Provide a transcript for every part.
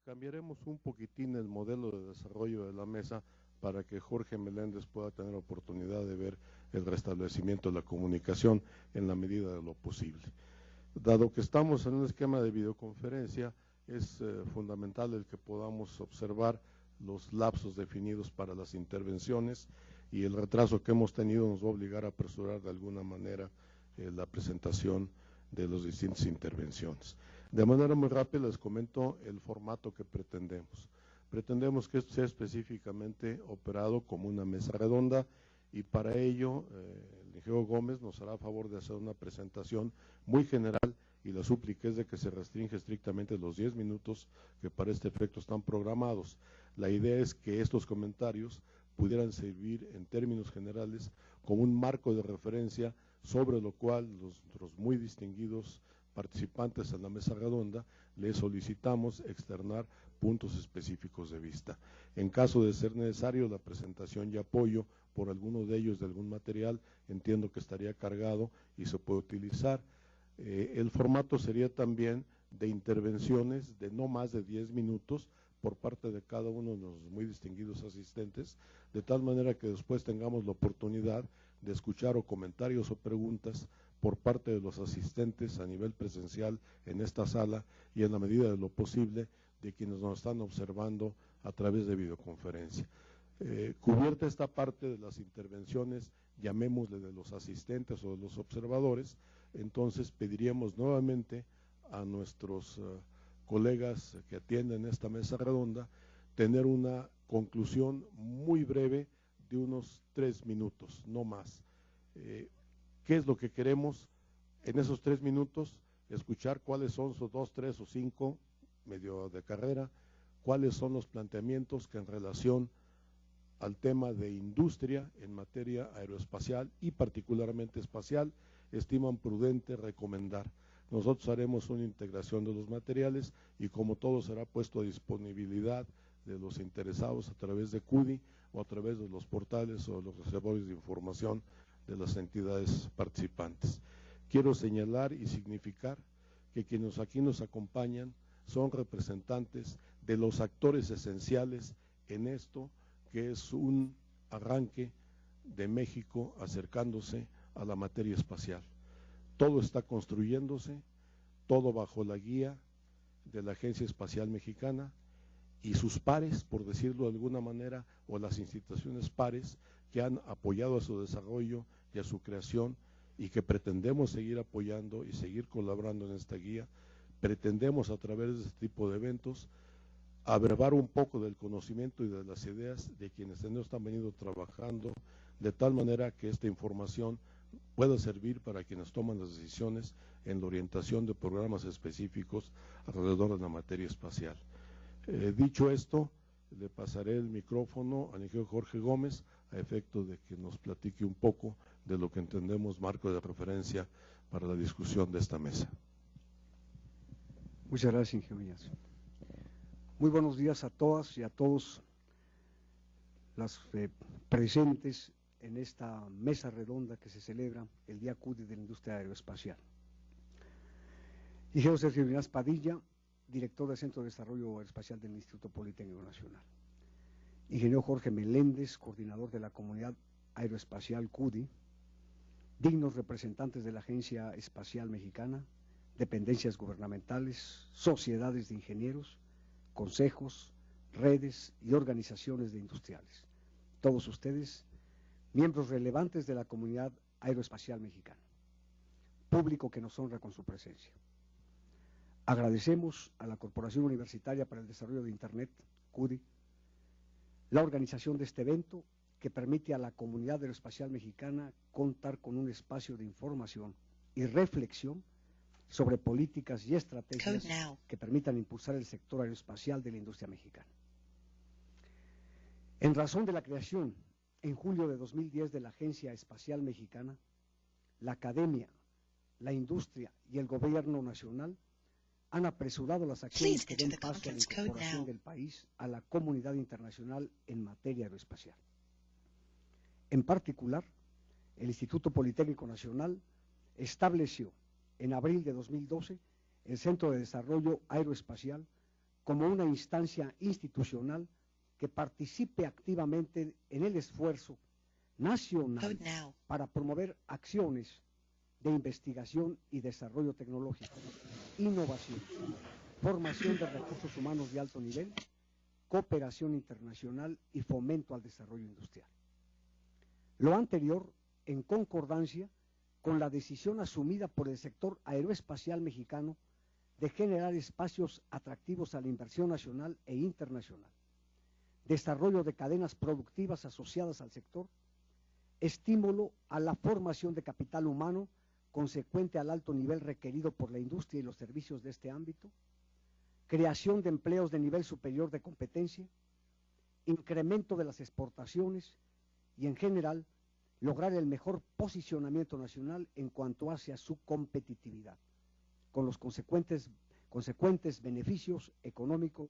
cambiaremos un poquitín el modelo de desarrollo de la mesa para que Jorge Meléndez pueda tener oportunidad de ver el restablecimiento de la comunicación en la medida de lo posible. Dado que estamos en un esquema de videoconferencia, es fundamental el que podamos observar los lapsos definidos para las intervenciones, y el retraso que hemos tenido nos va a obligar a apresurar de alguna manera la presentación de las distintas intervenciones. De manera muy rápida les comento el formato que pretendemos. Pretendemos que esto sea específicamente operado como una mesa redonda, y para ello el ingeniero Gómez nos hará favor de hacer una presentación muy general, y la súplica es de que se restringe estrictamente los 10 minutos que para este efecto están programados. La idea es que estos comentarios pudieran servir en términos generales como un marco de referencia sobre lo cual los muy distinguidos participantes en la mesa redonda les solicitamos externar puntos específicos de vista. En caso de ser necesario la presentación y apoyo por alguno de ellos de algún material, entiendo que estaría cargado y se puede utilizar. El formato sería también de intervenciones de no más de 10 minutos por parte de cada uno de los muy distinguidos asistentes, de tal manera que después tengamos la oportunidad de escuchar o comentarios o preguntas por parte de los asistentes a nivel presencial en esta sala, y en la medida de lo posible de quienes nos están observando a través de videoconferencia. Cubierta esta parte de las intervenciones, llamémosle de los asistentes o de los observadores, entonces pediríamos nuevamente a nuestros colegas que atienden esta mesa redonda tener una conclusión muy breve de unos 3 minutos, no más. ¿Qué es lo que queremos en esos 3 minutos? Escuchar cuáles son sus 2, 3 o 5, medio de carrera, cuáles son los planteamientos que en relación al tema de industria en materia aeroespacial y particularmente espacial estiman prudente recomendar. Nosotros haremos una integración de los materiales, y como todo será puesto a disponibilidad de los interesados a través de CUDI o a través de los portales o los reservorios de información de las entidades participantes. Quiero señalar y significar que quienes aquí nos acompañan son representantes de los actores esenciales en esto, que es un arranque de México acercándose a la materia espacial. Todo está construyéndose, todo bajo la guía de la Agencia Espacial Mexicana y sus pares, por decirlo de alguna manera, o las instituciones pares que han apoyado a su desarrollo y a su creación, y que pretendemos seguir apoyando y seguir colaborando en esta guía. Pretendemos a través de este tipo de eventos abrevar un poco del conocimiento y de las ideas de quienes están venido trabajando, de tal manera que esta información pueda servir para quienes toman las decisiones en la orientación de programas específicos alrededor de la materia espacial. Dicho esto, le pasaré el micrófono al ingeniero Jorge Gómez a efecto de que nos platique un poco de lo que entendemos marco de referencia para la discusión de esta mesa. Muchas gracias, ingeniero Iñaz. Muy buenos días a todas y a todos los presentes en esta mesa redonda que se celebra el Día CUDI de la Industria Aeroespacial. Ingeniero Sergio Iñaz Padilla, director del Centro de Desarrollo Aeroespacial del Instituto Politécnico Nacional. Ingeniero Jorge Meléndez, coordinador de la Comunidad Aeroespacial CUDI, dignos representantes de la Agencia Espacial Mexicana, dependencias gubernamentales, sociedades de ingenieros, consejos, redes y organizaciones de industriales. Todos ustedes, miembros relevantes de la comunidad aeroespacial mexicana, público que nos honra con su presencia. Agradecemos a la Corporación Universitaria para el Desarrollo de Internet, CUDI, la organización de este evento que permite a la comunidad aeroespacial mexicana contar con un espacio de información y reflexión sobre políticas y estrategias que permitan impulsar el sector aeroespacial de la industria mexicana. En razón de la creación en julio de 2010 de la Agencia Espacial Mexicana, la academia, la industria y el gobierno nacional han apresurado las acciones que den paso a la incorporación del país a la comunidad internacional en materia aeroespacial. En particular, el Instituto Politécnico Nacional estableció en abril de 2012 el Centro de Desarrollo Aeroespacial como una instancia institucional que participe activamente en el esfuerzo nacional para promover acciones de investigación y desarrollo tecnológico, innovación, formación de recursos humanos de alto nivel, cooperación internacional y fomento al desarrollo industrial. Lo anterior en concordancia con la decisión asumida por el sector aeroespacial mexicano de generar espacios atractivos a la inversión nacional e internacional, desarrollo de cadenas productivas asociadas al sector, estímulo a la formación de capital humano consecuente al alto nivel requerido por la industria y los servicios de este ámbito, creación de empleos de nivel superior de competencia, incremento de las exportaciones y, en general, lograr el mejor posicionamiento nacional en cuanto hacia su competitividad, con los consecuentes beneficios económicos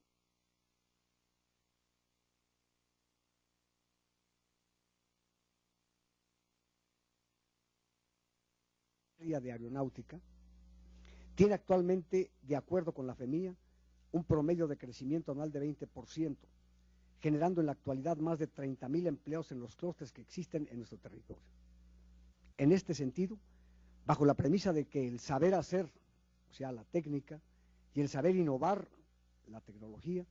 de aeronáutica. Tiene actualmente, de acuerdo con la FEMIA, un promedio de crecimiento anual de 20%, generando en la actualidad más de 30,000 empleos en los clústeres que existen en nuestro territorio. En este sentido, bajo la premisa de que el saber hacer, o sea, la técnica, y el saber innovar, la tecnología,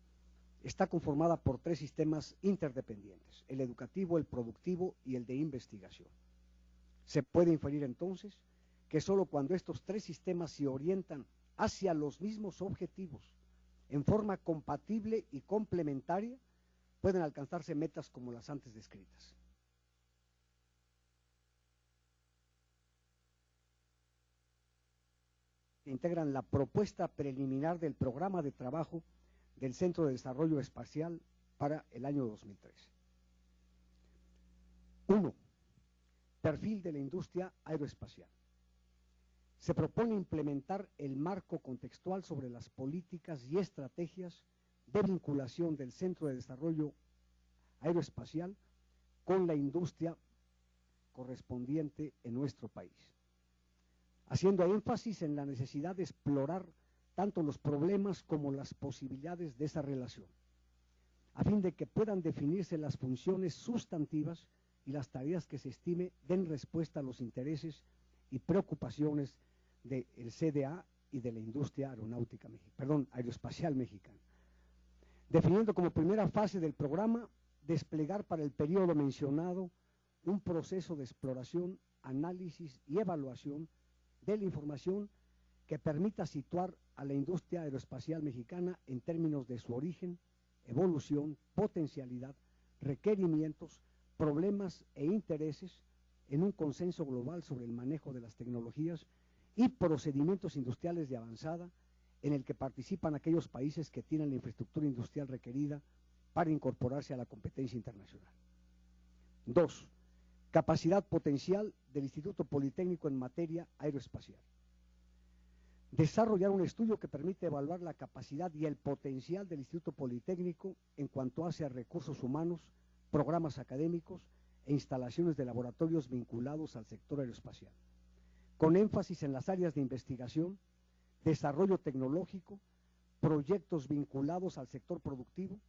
está conformada por 3 sistemas interdependientes: el educativo, el productivo y el de investigación. Se puede inferir entonces que solo cuando estos 3 sistemas se orientan hacia los mismos objetivos en forma compatible y complementaria, pueden alcanzarse metas como las antes descritas. Integran la propuesta preliminar del programa de trabajo del Centro de Desarrollo Espacial para el año 2013. 1. Perfil de la industria aeroespacial. Se propone implementar el marco contextual sobre las políticas y estrategias de vinculación del Centro de Desarrollo Aeroespacial con la industria correspondiente en nuestro país, haciendo énfasis en la necesidad de explorar tanto los problemas como las posibilidades de esa relación, a fin de que puedan definirse las funciones sustantivas y las tareas que se estime den respuesta a los intereses y preocupaciones del CDA y de la industria aeroespacial mexicana. Definiendo como primera fase del programa desplegar para el periodo mencionado un proceso de exploración, análisis y evaluación de la información que permita situar a la industria aeroespacial mexicana en términos de su origen, evolución, potencialidad, requerimientos, problemas e intereses en un consenso global sobre el manejo de las tecnologías y procedimientos industriales de avanzada en el que participan aquellos países que tienen la infraestructura industrial requerida para incorporarse a la competencia internacional. 2. Capacidad potencial del Instituto Politécnico en materia aeroespacial. Desarrollar un estudio que permite evaluar la capacidad y el potencial del Instituto Politécnico en cuanto hace a recursos humanos, programas académicos e instalaciones de laboratorios vinculados al sector aeroespacial, con énfasis en las áreas de investigación, desarrollo tecnológico, proyectos vinculados al sector productivo,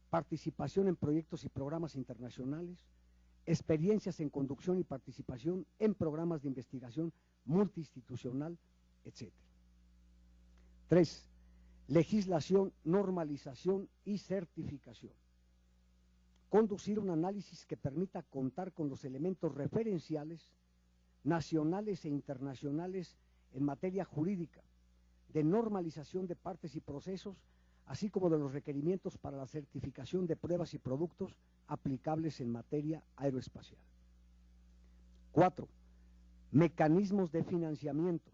participación en proyectos y programas internacionales, experiencias en conducción y participación en programas de investigación multiinstitucional, etc. 3. Legislación, normalización y certificación. Conducir un análisis que permita contar con los elementos referenciales nacionales e internacionales en materia jurídica, de normalización de partes y procesos, así como de los requerimientos para la certificación de pruebas y productos aplicables en materia aeroespacial. 4. Mecanismos de financiamiento.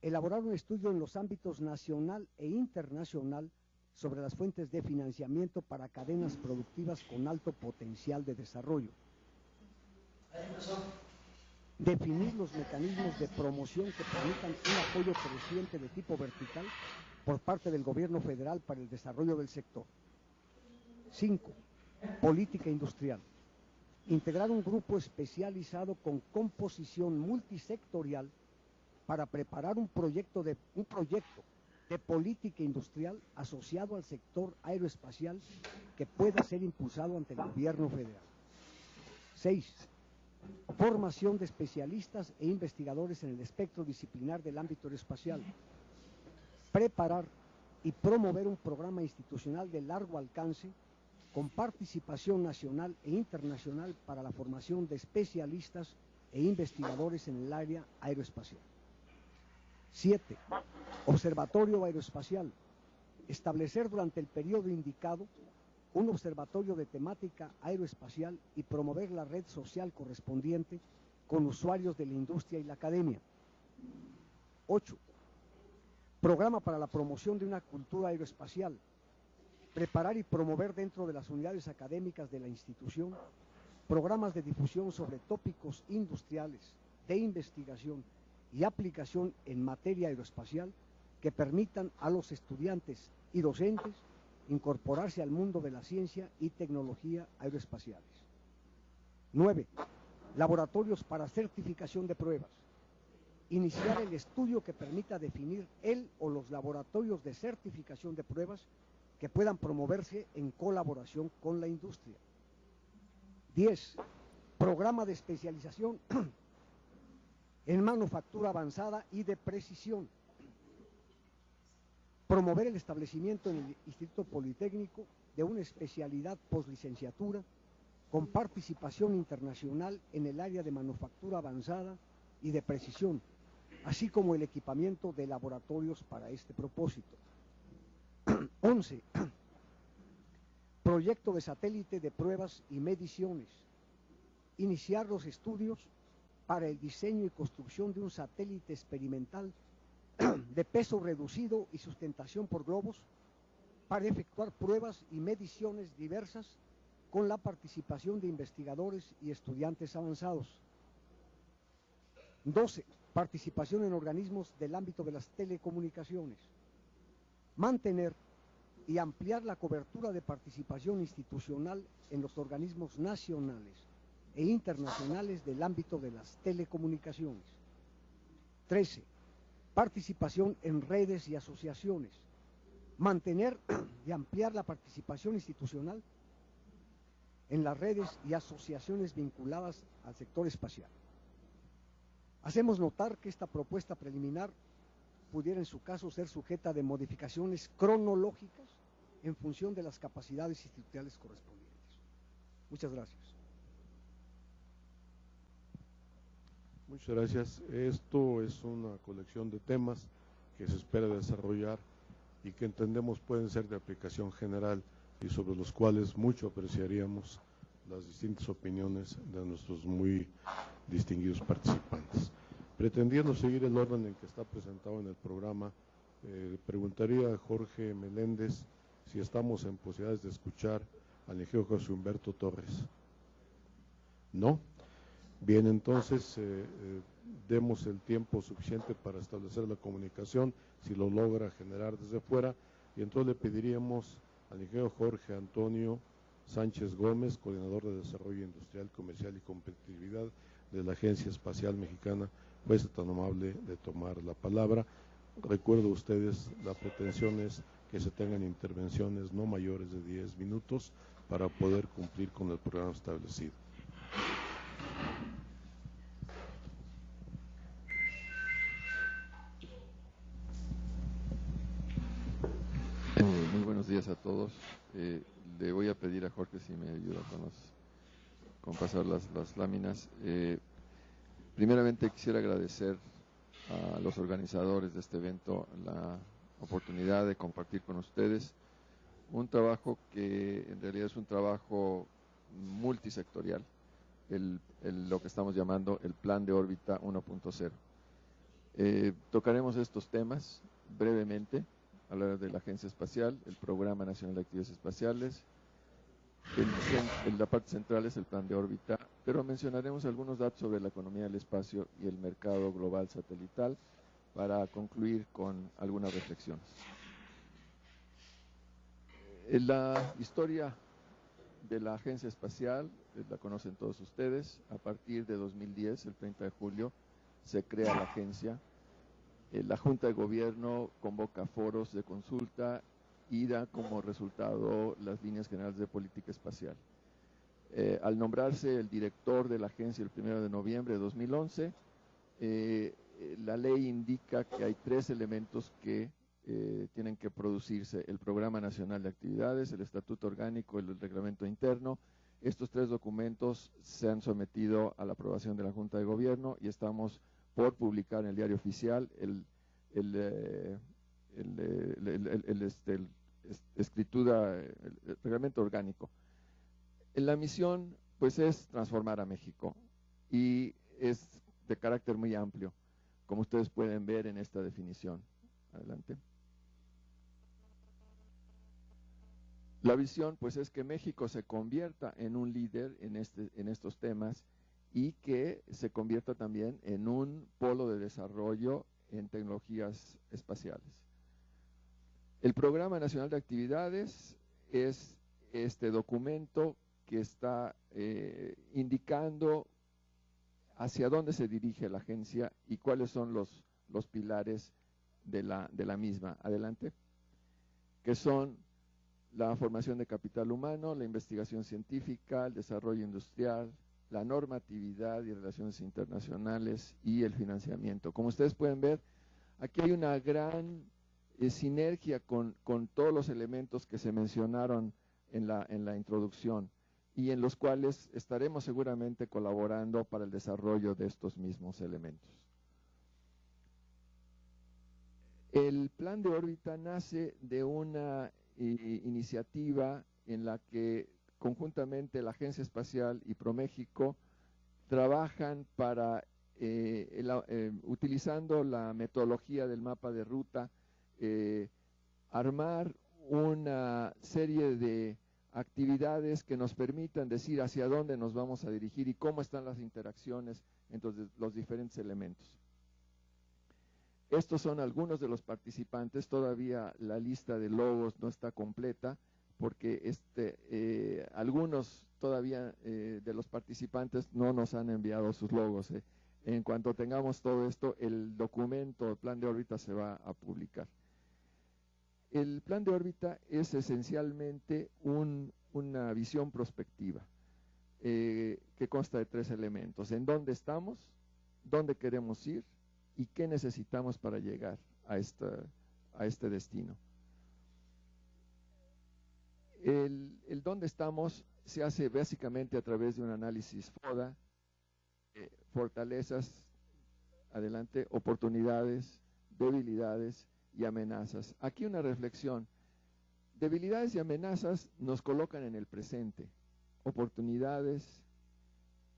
Elaborar un estudio en los ámbitos nacional e internacional sobre las fuentes de financiamiento para cadenas productivas con alto potencial de desarrollo. Definir los mecanismos de promoción que permitan un apoyo creciente de tipo vertical por parte del gobierno federal para el desarrollo del sector. 5. Política industrial. Integrar un grupo especializado con composición multisectorial para preparar un proyecto de política industrial asociado al sector aeroespacial que pueda ser impulsado ante el gobierno federal. 6. Formación de especialistas e investigadores en el espectro disciplinar del ámbito aeroespacial. Preparar y promover un programa institucional de largo alcance con participación nacional e internacional para la formación de especialistas e investigadores en el área aeroespacial. 7. Observatorio aeroespacial. Establecer durante el periodo indicado un observatorio de temática aeroespacial y promover la red social correspondiente con usuarios de la industria y la academia. 8. Programa para la promoción de una cultura aeroespacial. Preparar y promover dentro de las unidades académicas de la institución programas de difusión sobre tópicos industriales, de investigación y aplicación en materia aeroespacial que permitan a los estudiantes y docentes incorporarse al mundo de la ciencia y tecnología aeroespaciales. 9. Laboratorios para certificación de pruebas. Iniciar el estudio que permita definir el o los laboratorios de certificación de pruebas que puedan promoverse en colaboración con la industria. 10. Programa de especialización en manufactura avanzada y de precisión. Promover el establecimiento en el Instituto Politécnico de una especialidad poslicenciatura con participación internacional en el área de manufactura avanzada y de precisión, así como el equipamiento de laboratorios para este propósito. 11. Proyecto de satélite de pruebas y mediciones. Iniciar los estudios para el diseño y construcción de un satélite experimental de peso reducido y sustentación por globos para efectuar pruebas y mediciones diversas con la participación de investigadores y estudiantes avanzados. 12. Participación en organismos del ámbito de las telecomunicaciones. Mantener y ampliar la cobertura de participación institucional en los organismos nacionales e internacionales del ámbito de las telecomunicaciones. 13. Participación en redes y asociaciones. Mantener y ampliar la participación institucional en las redes y asociaciones vinculadas al sector espacial. Hacemos notar que esta propuesta preliminar pudiera en su caso ser sujeta de modificaciones cronológicas en función de las capacidades institucionales correspondientes. Muchas gracias. Muchas gracias. Esto es una colección de temas que se espera desarrollar y que entendemos pueden ser de aplicación general y sobre los cuales mucho apreciaríamos las distintas opiniones de nuestros muy distinguidos participantes. Pretendiendo seguir el orden en que está presentado en el programa, preguntaría a Jorge Meléndez si estamos en posibilidades de escuchar al ingeniero José Humberto Torres. ¿No? Bien, entonces demos el tiempo suficiente para establecer la comunicación, si lo logra generar desde fuera, y entonces le pediríamos al ingeniero Jorge Antonio Sánchez Gómez, coordinador de Desarrollo Industrial, Comercial y Competitividad de la Agencia Espacial Mexicana, fuese tan amable de tomar la palabra. Recuerdo a ustedes, la pretensión es que se tengan intervenciones no mayores de 10 minutos para poder cumplir con el programa establecido. Muy buenos días a todos. Le voy a pedir a Jorge si me ayuda con pasar las láminas. Primeramente quisiera agradecer a los organizadores de este evento la oportunidad de compartir con ustedes un trabajo que en realidad es un trabajo multisectorial, lo que estamos llamando el Plan de Órbita 1.0. Tocaremos estos temas brevemente. Hablar de la Agencia Espacial, el Programa Nacional de Actividades Espaciales, la parte central es el Plan de Órbita, pero mencionaremos algunos datos sobre la economía del espacio y el mercado global satelital para concluir con algunas reflexiones. La historia de la Agencia Espacial, la conocen todos ustedes. A partir de 2010, el 30 de julio, se crea la agencia la Junta de Gobierno convoca foros de consulta y da como resultado las líneas generales de política espacial. Al nombrarse el director de la agencia el 1 de noviembre de 2011, la ley indica que hay 3 elementos que tienen que producirse: el Programa Nacional de Actividades, el Estatuto Orgánico y el Reglamento Interno. Estos 3 documentos se han sometido a la aprobación de la Junta de Gobierno y estamos por publicar en el Diario Oficial el reglamento orgánico. La misión, pues, es transformar a México y es de carácter muy amplio, como ustedes pueden ver en esta definición. Adelante. La visión, pues, es que México se convierta en un líder en estos temas y que se convierta también en un polo de desarrollo en tecnologías espaciales. El Programa Nacional de Actividades es este documento que está indicando hacia dónde se dirige la agencia y cuáles son los pilares de la misma. Adelante. Que son la formación de capital humano, la investigación científica, el desarrollo industrial, la normatividad y relaciones internacionales y el financiamiento. Como ustedes pueden ver, aquí hay una gran sinergia con todos los elementos que se mencionaron en la introducción y en los cuales estaremos seguramente colaborando para el desarrollo de estos mismos elementos. El plan de órbita nace de una iniciativa en la que conjuntamente la Agencia Espacial y ProMéxico trabajan para, utilizando la metodología del mapa de ruta, armar una serie de actividades que nos permitan decir hacia dónde nos vamos a dirigir y cómo están las interacciones entre los diferentes elementos. Estos son algunos de los participantes. Todavía la lista de logos no está completa porque algunos todavía de los participantes no nos han enviado sus logos. En cuanto tengamos todo esto, el documento, el plan de órbita, se va a publicar. El plan de órbita es esencialmente una visión prospectiva que consta de 3 elementos: en dónde estamos, dónde queremos ir y qué necesitamos para llegar a este destino. El dónde estamos se hace básicamente a través de un análisis FODA, fortalezas, adelante, oportunidades, debilidades y amenazas. Aquí una reflexión: debilidades y amenazas nos colocan en el presente, oportunidades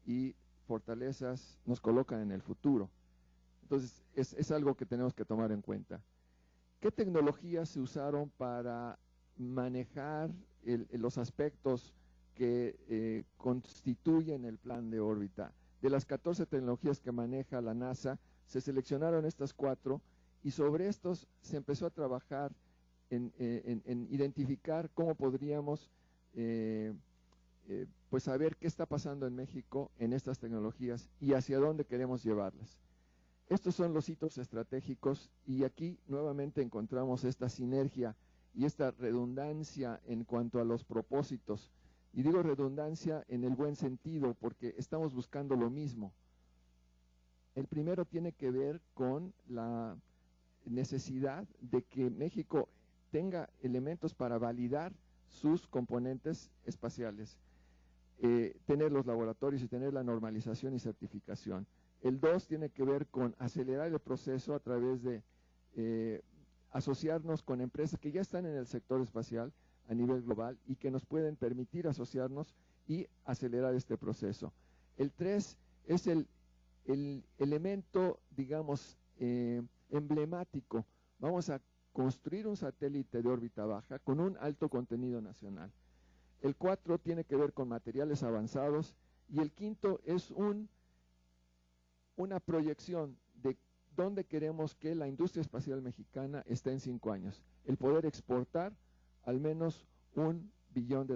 y fortalezas nos colocan en el futuro. Entonces es algo que tenemos que tomar en cuenta. ¿Qué tecnologías se usaron para manejar los aspectos que constituyen el plan de órbita? De las 14 tecnologías que maneja la NASA, se seleccionaron estas 4 y sobre estos se empezó a trabajar en identificar cómo podríamos pues saber qué está pasando en México en estas tecnologías y hacia dónde queremos llevarlas. Estos son los hitos estratégicos y aquí nuevamente encontramos esta sinergia y esta redundancia en cuanto a los propósitos. Y digo redundancia en el buen sentido porque estamos buscando lo mismo. El primero tiene que ver con la necesidad de que México tenga elementos para validar sus componentes espaciales, tener los laboratorios y tener la normalización y certificación. El 2 tiene que ver con acelerar el proceso a través de asociarnos con empresas que ya están en el sector espacial a nivel global y que nos pueden permitir asociarnos y acelerar este proceso. El 3 es el elemento, digamos, emblemático. Vamos a construir un satélite de órbita baja con un alto contenido nacional. El 4 tiene que ver con materiales avanzados y el 5 es una proyección de dónde queremos que la industria espacial mexicana esté en 5 años. El poder exportar al menos $1 billón.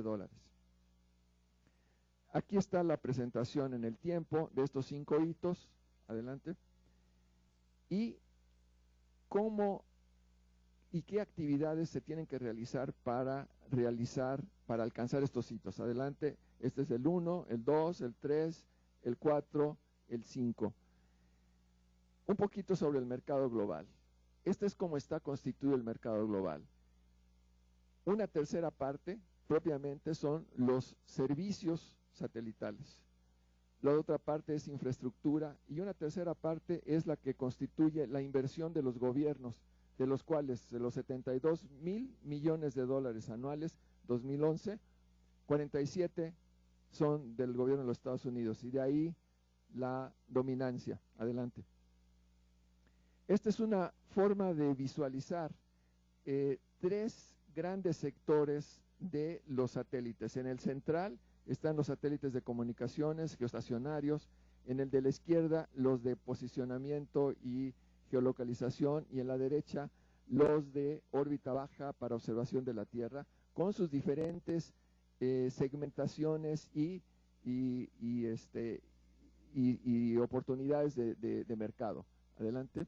Aquí está la presentación en el tiempo de estos 5 hitos. Adelante. Y cómo y qué actividades se tienen que realizar para alcanzar estos hitos. Adelante, este es el 1, el 2, el 3, el 4, el 5. Un poquito sobre el mercado global. Este es cómo está constituido el mercado global. Una tercera parte, propiamente, son los servicios satelitales. La otra parte es infraestructura y una tercera parte es la que constituye la inversión de los gobiernos, de los cuales de los 72,000 millones de dólares anuales, 2011, 47 son del gobierno de los Estados Unidos y de ahí la dominancia. Adelante. Esta es una forma de visualizar tres grandes sectores de los satélites. En el central están los satélites de comunicaciones, geoestacionarios. En el de la izquierda, los de posicionamiento y geolocalización. Y en la derecha, los de órbita baja para observación de la Tierra, con sus diferentes segmentaciones y oportunidades de mercado. Adelante.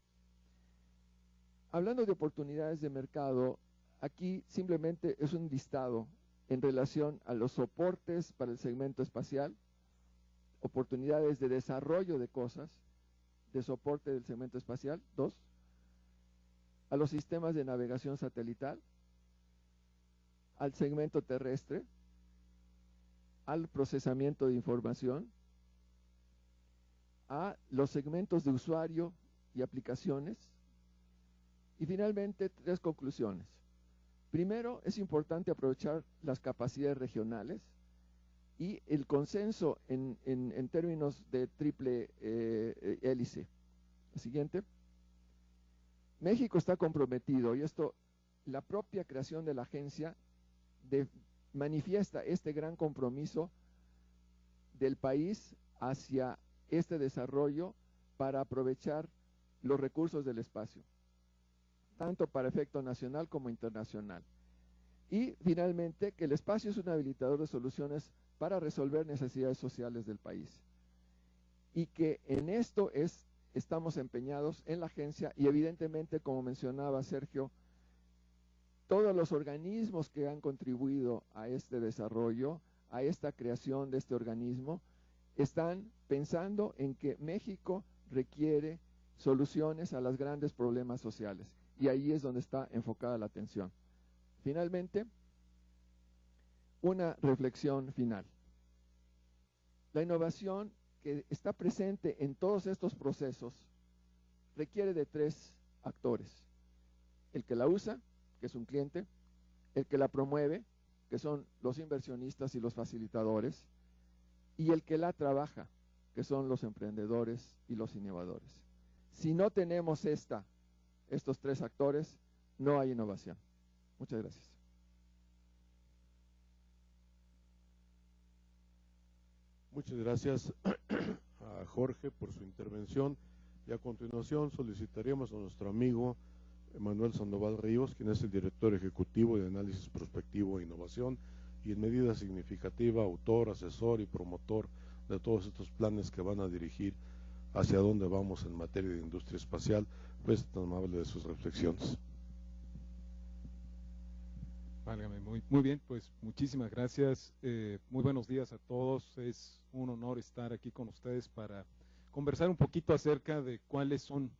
Hablando de oportunidades de mercado, aquí simplemente es un listado en relación a los soportes para el segmento espacial, oportunidades de desarrollo de cosas, de soporte del segmento espacial, 2, a los sistemas de navegación satelital, al segmento terrestre, al procesamiento de información, a los segmentos de usuario y aplicaciones, y finalmente 3 conclusiones. Primero, es importante aprovechar las capacidades regionales y el consenso en términos de triple hélice. El siguiente. México está comprometido, y esto, la propia creación de la agencia manifiesta este gran compromiso del país hacia este desarrollo para aprovechar los recursos del espacio, tanto para efecto nacional como internacional. Y finalmente, que el espacio es un habilitador de soluciones para resolver necesidades sociales del país. Y que en esto estamos empeñados en la agencia y evidentemente, como mencionaba Sergio, todos los organismos que han contribuido a este desarrollo, a esta creación de este organismo, están pensando en que México requiere soluciones a los grandes problemas sociales. Y ahí es donde está enfocada la atención. Finalmente, una reflexión final. La innovación que está presente en todos estos procesos requiere de 3 actores. El que la usa, que es un cliente, el que la promueve, que son los inversionistas y los facilitadores, y el que la trabaja, que son los emprendedores y los innovadores. Si no tenemos estos 3 actores, no hay innovación. Muchas gracias. Muchas gracias a Jorge por su intervención y a continuación solicitaremos a nuestro amigo Manuel Sandoval Ríos, quien es el director ejecutivo de Análisis Prospectivo e Innovación y en medida significativa autor, asesor y promotor de todos estos planes que van a dirigir hacia dónde vamos en materia de industria espacial, pues tan amable de sus reflexiones. Válgame, muy bien, pues muchísimas gracias. Muy buenos días a todos. Es un honor estar aquí con ustedes para conversar un poquito acerca de cuáles son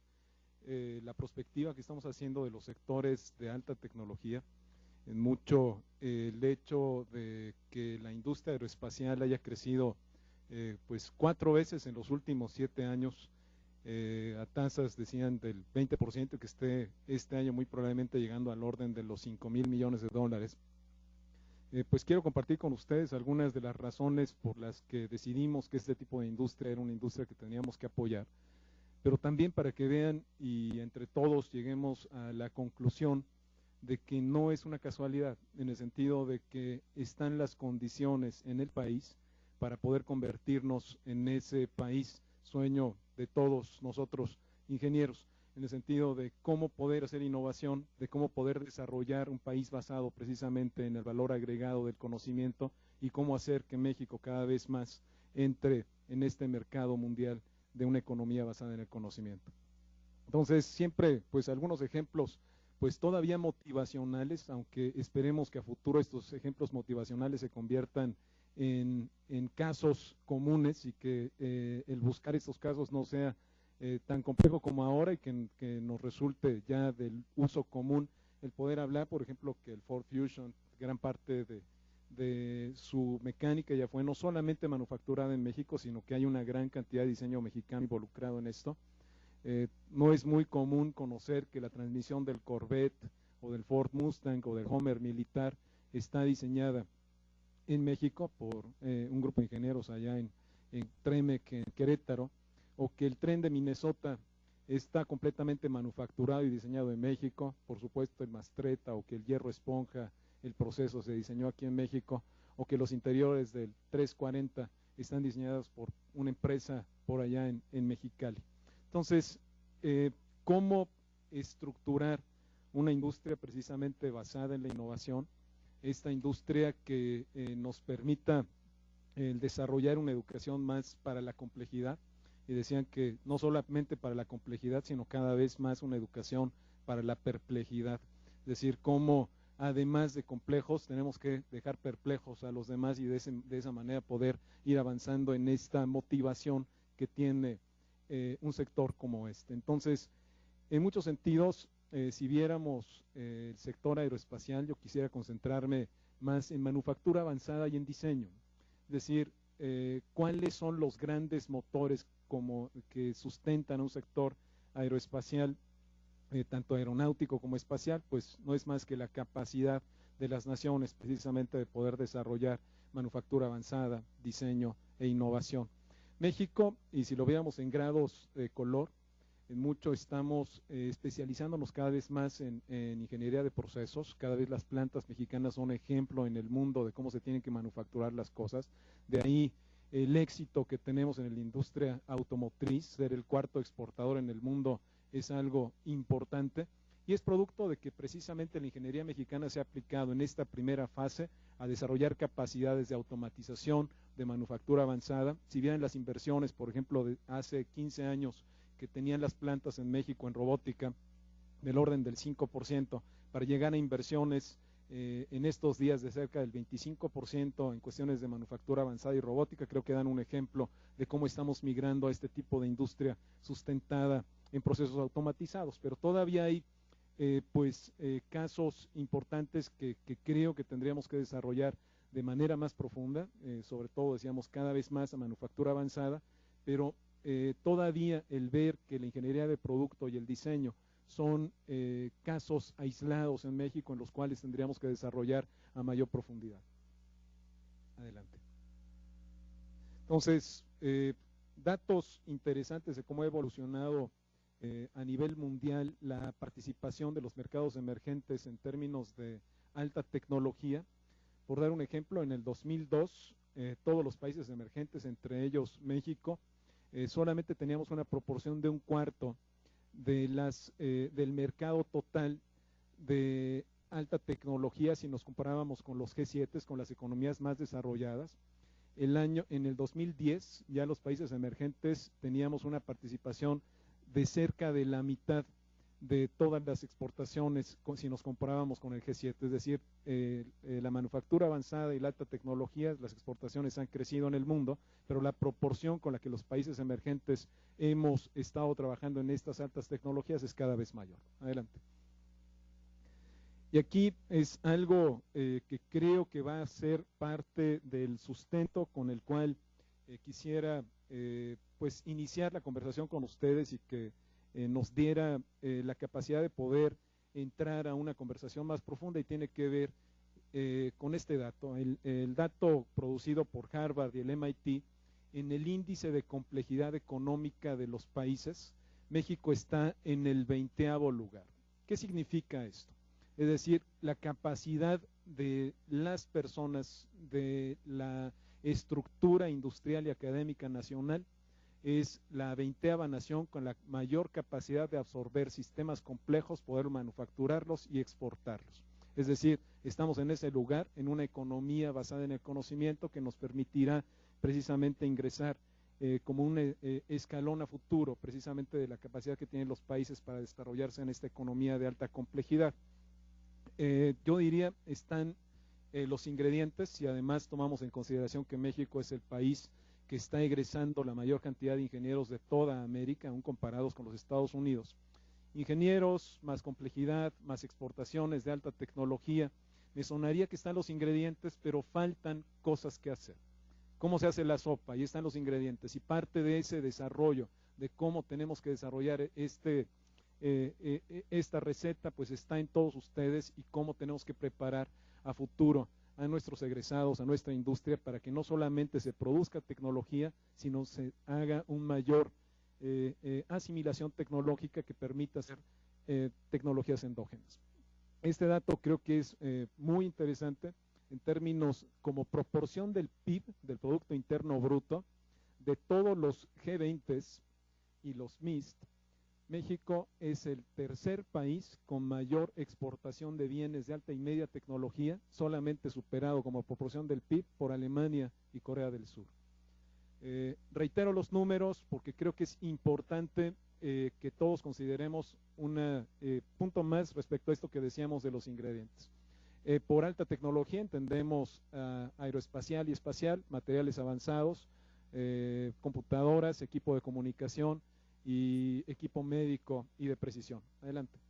la perspectiva que estamos haciendo de los sectores de alta tecnología. En mucho el hecho de que la industria aeroespacial haya crecido pues 4 veces en los últimos 7 años, a tasas, decían, del 20%, que esté este año muy probablemente llegando al orden de los 5,000 millones de dólares. Pues quiero compartir con ustedes algunas de las razones por las que decidimos que este tipo de industria era una industria que teníamos que apoyar, pero también para que vean y entre todos lleguemos a la conclusión de que no es una casualidad, en el sentido de que están las condiciones en el país para poder convertirnos en ese país sueño de todos nosotros ingenieros, en el sentido de cómo poder hacer innovación, de cómo poder desarrollar un país basado precisamente en el valor agregado del conocimiento y cómo hacer que México cada vez más entre en este mercado mundial de una economía basada en el conocimiento. Entonces, siempre, pues algunos ejemplos, pues todavía motivacionales, aunque esperemos que a futuro estos ejemplos motivacionales se conviertan en casos comunes y que el buscar estos casos no sea tan complejo como ahora y que nos resulte ya del uso común el poder hablar, por ejemplo, que el Ford Fusion, gran parte de su mecánica ya fue no solamente manufacturada en México, sino que hay una gran cantidad de diseño mexicano involucrado en esto. No es muy común conocer que la transmisión del Corvette o del Ford Mustang o del Hummer militar está diseñada en México por un grupo de ingenieros allá en Tremec, en Querétaro, o que el tren de Minnesota está completamente manufacturado y diseñado en México, por supuesto el Mastretta, o que el hierro esponja, el proceso se diseñó aquí en México, o que los interiores del 340 están diseñados por una empresa por allá en Mexicali. Entonces, ¿cómo estructurar una industria precisamente basada en la innovación? Esta industria que nos permita desarrollar una educación más para la complejidad, y decían que no solamente para la complejidad, sino cada vez más una educación para la perplejidad, es decir, cómo además de complejos tenemos que dejar perplejos a los demás y de esa manera poder ir avanzando en esta motivación que tiene un sector como este. Entonces, en muchos sentidos, si viéramos el sector aeroespacial, yo quisiera concentrarme más en manufactura avanzada y en diseño, es decir, cuáles son los grandes motores que sustentan a un sector aeroespacial, tanto aeronáutico como espacial, pues no es más que la capacidad de las naciones precisamente de poder desarrollar manufactura avanzada, diseño e innovación. México, y si lo veamos en grados de color, en mucho estamos especializándonos cada vez más en ingeniería de procesos. Cada vez las plantas mexicanas son ejemplo en el mundo de cómo se tienen que manufacturar las cosas. De ahí el éxito que tenemos en la industria automotriz, ser el cuarto exportador en el mundo es algo importante y es producto de que precisamente la ingeniería mexicana se ha aplicado en esta primera fase a desarrollar capacidades de automatización, de manufactura avanzada. Si bien las inversiones, por ejemplo, de hace 15 años que tenían las plantas en México en robótica del orden del 5%, para llegar a inversiones en estos días de cerca del 25% en cuestiones de manufactura avanzada y robótica, creo que dan un ejemplo de cómo estamos migrando a este tipo de industria sustentada en procesos automatizados, pero todavía hay casos importantes que creo que tendríamos que desarrollar de manera más profunda, sobre todo decíamos cada vez más a manufactura avanzada, pero todavía el ver que la ingeniería de producto y el diseño son casos aislados en México en los cuales tendríamos que desarrollar a mayor profundidad. Adelante. Entonces, datos interesantes de cómo ha evolucionado a nivel mundial la participación de los mercados emergentes en términos de alta tecnología. Por dar un ejemplo, en el 2002, todos los países emergentes, entre ellos México, solamente teníamos una proporción de 1/4 de del mercado total de alta tecnología si nos comparábamos con los G7, con las economías más desarrolladas. En el 2010 ya los países emergentes teníamos una participación de cerca de la mitad de todas las exportaciones si nos comparábamos con el G7, es decir, la manufactura avanzada y la alta tecnología, las exportaciones han crecido en el mundo, pero la proporción con la que los países emergentes hemos estado trabajando en estas altas tecnologías es cada vez mayor. Adelante. Y aquí es algo que creo que va a ser parte del sustento con el cual quisiera pues iniciar la conversación con ustedes y que nos diera la capacidad de poder entrar a una conversación más profunda, y tiene que ver con este dato, el dato producido por Harvard y el MIT. En el índice de complejidad económica de los países, México está en el 20º lugar. ¿Qué significa esto? Es decir, la capacidad de las personas, de la estructura industrial y académica nacional, es la 20ª nación con la mayor capacidad de absorber sistemas complejos, poder manufacturarlos y exportarlos. Es decir, estamos en ese lugar, en una economía basada en el conocimiento que nos permitirá precisamente ingresar como un escalón a futuro, precisamente de la capacidad que tienen los países para desarrollarse en esta economía de alta complejidad. Yo diría, están los ingredientes, si además tomamos en consideración que México es el país que está egresando la mayor cantidad de ingenieros de toda América, aún comparados con los Estados Unidos. Ingenieros, más complejidad, más exportaciones de alta tecnología. Me sonaría que están los ingredientes, pero faltan cosas que hacer. ¿Cómo se hace la sopa? Ahí están los ingredientes. Y parte de ese desarrollo, de cómo tenemos que desarrollar esta receta, pues está en todos ustedes, y cómo tenemos que preparar a futuro a nuestros egresados, a nuestra industria, para que no solamente se produzca tecnología, sino se haga un mayor asimilación tecnológica que permita hacer tecnologías endógenas. Este dato creo que es muy interesante en términos como proporción del PIB, del Producto Interno Bruto, de todos los G20 y los MIST. México es el tercer país con mayor exportación de bienes de alta y media tecnología, solamente superado como proporción del PIB por Alemania y Corea del Sur. Reitero los números porque creo que es importante que todos consideremos un punto más respecto a esto que decíamos de los ingredientes. Por alta tecnología entendemos aeroespacial y espacial, materiales avanzados, computadoras, equipo de comunicación y equipo médico y de precisión. Adelante.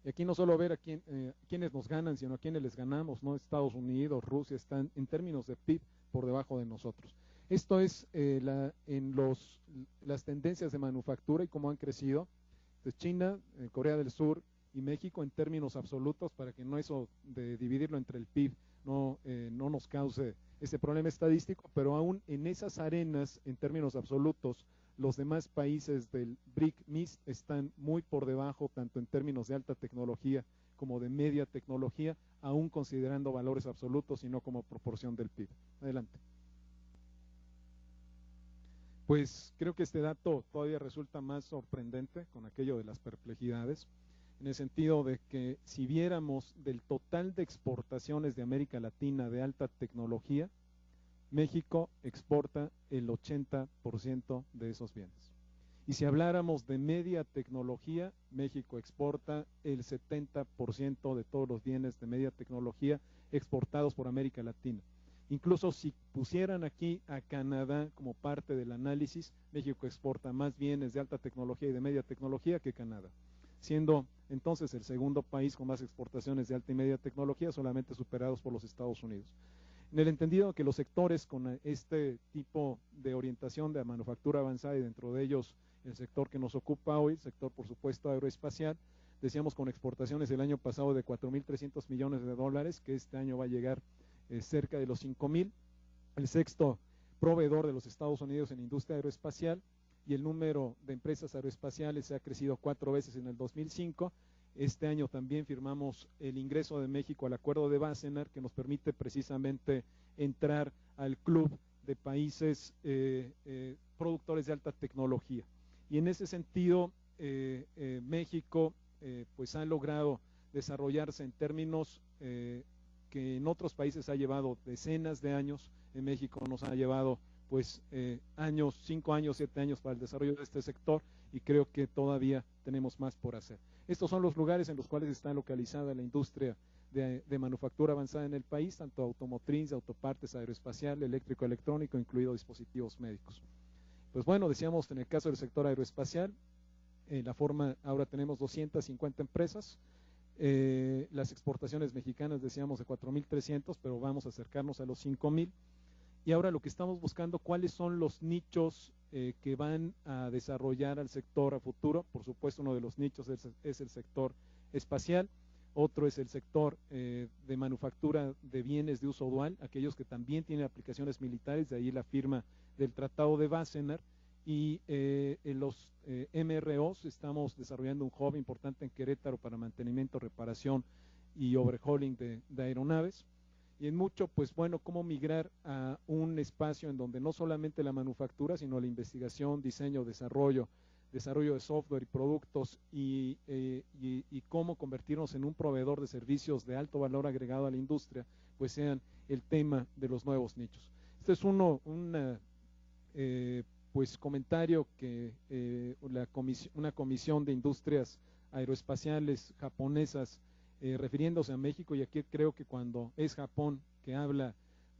Y aquí no solo ver a quiénes nos ganan, sino a quiénes les ganamos, ¿no? Estados Unidos, Rusia están en términos de PIB por debajo de nosotros. Esto es las tendencias de manufactura y cómo han crecido. Entonces, China, Corea del Sur y México en términos absolutos, para que no eso de dividirlo entre el PIB no nos cause ese problema estadístico, pero aún en esas arenas, en términos absolutos, los demás países del BRIC-MIST están muy por debajo, tanto en términos de alta tecnología como de media tecnología, aún considerando valores absolutos y no como proporción del PIB. Adelante. Pues creo que este dato todavía resulta más sorprendente con aquello de las perplejidades, en el sentido de que si viéramos del total de exportaciones de América Latina de alta tecnología, México exporta el 80% de esos bienes. Y si habláramos de media tecnología, México exporta el 70% de todos los bienes de media tecnología exportados por América Latina. Incluso si pusieran aquí a Canadá como parte del análisis, México exporta más bienes de alta tecnología y de media tecnología que Canadá, siendo entonces el segundo país con más exportaciones de alta y media tecnología, solamente superados por los Estados Unidos. En el entendido que los sectores con este tipo de orientación de manufactura avanzada, y dentro de ellos el sector que nos ocupa hoy, el sector por supuesto aeroespacial, decíamos con exportaciones el año pasado de 4.300 millones de dólares, que este año va a llegar cerca de los 5.000, el sexto proveedor de los Estados Unidos en industria aeroespacial, y el número de empresas aeroespaciales ha crecido 4 veces en el 2005. Este año también firmamos el ingreso de México al acuerdo de Wassenaar, que nos permite precisamente entrar al club de países productores de alta tecnología. Y en ese sentido, México pues ha logrado desarrollarse en términos que en otros países ha llevado decenas de años. En México nos ha llevado pues 5 años, 7 años para el desarrollo de este sector, y creo que todavía tenemos más por hacer. Estos son los lugares en los cuales está localizada la industria de manufactura avanzada en el país, tanto automotriz, autopartes, aeroespacial, eléctrico, electrónico, incluido dispositivos médicos. Pues bueno, decíamos en el caso del sector aeroespacial, ahora tenemos 250 empresas, las exportaciones mexicanas decíamos de 4.300, pero vamos a acercarnos a los 5.000. Y ahora lo que estamos buscando, cuáles son los nichos que van a desarrollar al sector a futuro. Por supuesto, uno de los nichos es el sector espacial, otro es el sector de manufactura de bienes de uso dual, aquellos que también tienen aplicaciones militares, de ahí la firma del Tratado de Wassenaar, y en los MROs estamos desarrollando un hub importante en Querétaro para mantenimiento, reparación y overhauling de aeronaves. Y en mucho, pues bueno, cómo migrar a un espacio en donde no solamente la manufactura, sino la investigación, diseño, desarrollo de software y productos, y cómo convertirnos en un proveedor de servicios de alto valor agregado a la industria, pues sean el tema de los nuevos nichos. Este es un pues comentario que una comisión de industrias aeroespaciales japonesas refiriéndose a México, y aquí creo que cuando es Japón que habla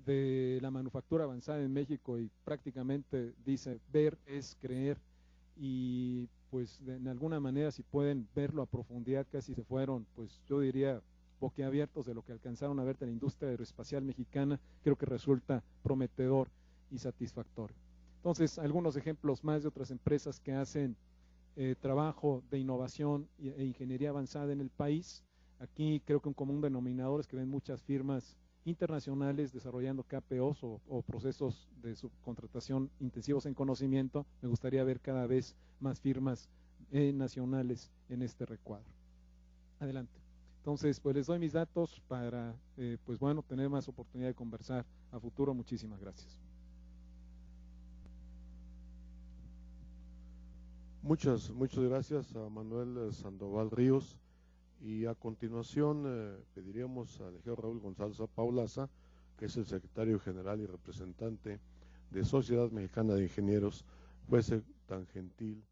de la manufactura avanzada en México y prácticamente dice ver es creer, y pues en alguna manera si pueden verlo a profundidad casi se fueron, pues yo diría boquiabiertos de lo que alcanzaron a ver de la industria aeroespacial mexicana. Creo que resulta prometedor y satisfactorio. Entonces, algunos ejemplos más de otras empresas que hacen trabajo de innovación e ingeniería avanzada en el país. Aquí creo que un común denominador es que ven muchas firmas internacionales desarrollando KPOs o procesos de subcontratación intensivos en conocimiento. Me gustaría ver cada vez más firmas nacionales en este recuadro. Adelante. Entonces, pues les doy mis datos para, pues bueno, tener más oportunidad de conversar a futuro. Muchísimas gracias. Muchas gracias a Manuel Sandoval Ríos, y a continuación pediríamos al ingeniero Raúl González Paulaza, que es el secretario general y representante de Sociedad Mexicana de Ingenieros, fuese tan gentil